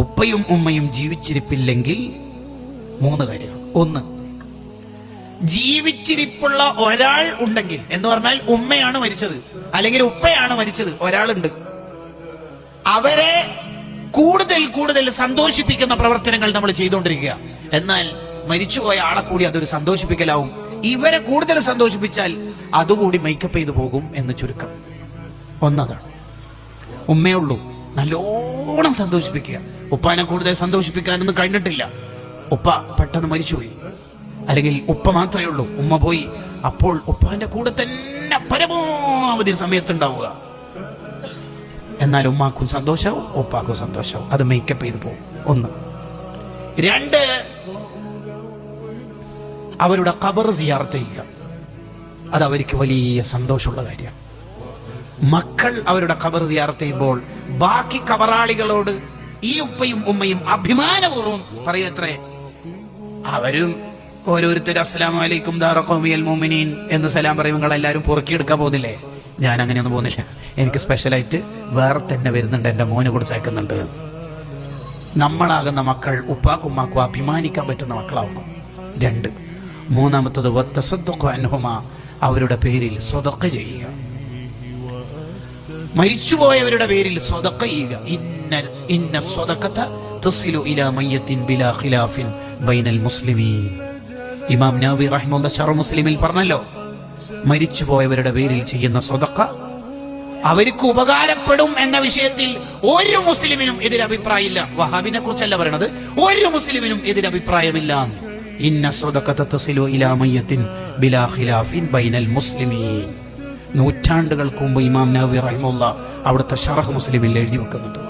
ഉപ്പയും ഉമ്മയും ജീവിച്ചിരിപ്പില്ലെങ്കിൽ 3 കാര്യങ്ങൾ. 1, ജീവിച്ചിരിപ്പുള്ള ഒരാൾ ഉണ്ടെങ്കിൽ, എന്ന് പറഞ്ഞാൽ ഉമ്മയാണ് മരിച്ചത് അല്ലെങ്കിൽ ഉപ്പയാണ് മരിച്ചത്, ഒരാളുണ്ട്, അവരെ കൂടുതൽ സന്തോഷിപ്പിക്കുന്ന പ്രവർത്തനങ്ങൾ നമ്മൾ ചെയ്തുകൊണ്ടിരിക്കുക. എന്നാൽ മരിച്ചുപോയ ആളെ കൂടി അതൊരു സന്തോഷിപ്പിക്കലാവും. ഇവരെ കൂടുതൽ സന്തോഷിപ്പിച്ചാൽ അതുകൂടി മേക്കപ്പ് ചെയ്തു പോകും എന്ന് ചുരുക്കം. ഒന്നതാണ്. ഉമ്മയുള്ളൂ, നല്ലോണം സന്തോഷിപ്പിക്കുക. ഉപ്പാനെ കൂടുതൽ സന്തോഷിപ്പിക്കാനൊന്നും കഴിഞ്ഞിട്ടില്ല. ഉപ്പ പെട്ടെന്ന് മരിച്ചുപോയി, അല്ലെങ്കിൽ ഉപ്പ മാത്രമേ ഉള്ളൂ, ഉമ്മ പോയി, അപ്പോൾ ഉപ്പാന്റെ കൂടെ തന്നെ പരമാവധി സമയത്തുണ്ടാവുക. എന്നാൽ ഉമ്മാക്കും സന്തോഷവും ഉപ്പാക്കും സന്തോഷവും. അത് മേക്കപ്പ് ചെയ്ത് പോകും. 1. 2, അവരുടെ ഖബർ സിയാറത്ത് ചെയ്യുക. അത് അവർക്ക് വലിയ സന്തോഷമുള്ള കാര്യമാണ്. മക്കൾ അവരുടെ ഖബർ സിയാറത്ത് ചെയ്യുമ്പോൾ ബാക്കി ഖബറാളികളോട് ഈ ഉപ്പയും ഉമ്മയും അഭിമാനപൂർവ്വം പറയത്രേ, അവരും ഓരോരുത്തരും അസ്സലാമു അലൈക്കും ദാറ ഖൗമിയൽ മുഅ്മിനീൻ എന്ന് സലാം പറയും. നിങ്ങൾ എല്ലാവരും പൊറുക്കിയെടുക്കാൻ പോകുന്നില്ലേ? ഞാൻ അങ്ങനെയൊന്നും പോകുന്നില്ല. എനിക്ക് സ്പെഷ്യലായിട്ട് വേറെ തന്നെ വരുന്നുണ്ട്, എൻ്റെ മോന് കൊടുത്തയക്കുന്നുണ്ട്. നമ്മളാകുന്ന മക്കൾ ഉപ്പാക്കും ഉമ്മാക്കും അഭിമാനിക്കാൻ പറ്റുന്ന മക്കളാവണം. 2. 3-മത്തത് വത്തസദ്ദഖു അൻഹുമാ, അവരുടെ പേരിൽ സ്വതക്ക ചെയ്യുക. മരിച്ചുപോയവരുടെ പേരിൽ സ്വതക്ക ചെയ്യുക. ഇന്ന സ്വതഖത തസിലു ഇലാ മയ്യത്തിൻ ബിലാ ഖിലാഫിൻ ബൈനൽ മുസ്ലിമീൻ. ഇമാം നവവി റഹിമഹുല്ലാഹ് ശറഹ് മുസ്ലിമിൽ പറഞ്ഞല്ലോ, മരിച്ചുപോയവരുടെ പേരിൽ ചെയ്യുന്ന സ്വതക്ക അവർക്ക് ഉപകാരപ്പെടും എന്ന വിഷയത്തിൽ ഒരു മുസ്ലിമിനും എതിരഭിപ്രായമില്ല. വഹാബിനെ കുറിച്ചല്ല പറയണത്, ഒരു മുസ്ലിമിനും എതിരഭിപ്രായമില്ല. ഇന്ന സ്വതഖത തസിലു ഇലാ മയ്യത്തിൻ ബിലാ ഖിലാഫിൻ ബൈനൽ മുസ്ലിമീൻ. നൂറ്റാണ്ടുകൾക്ക് മുമ്പ് ഇമാം നവവി റഹിമഹുല്ലാഹ് അവിടുത്തെ ശറഹ് മുസ്ലിമിൽ എഴുതി വെക്കുന്നുണ്ട്.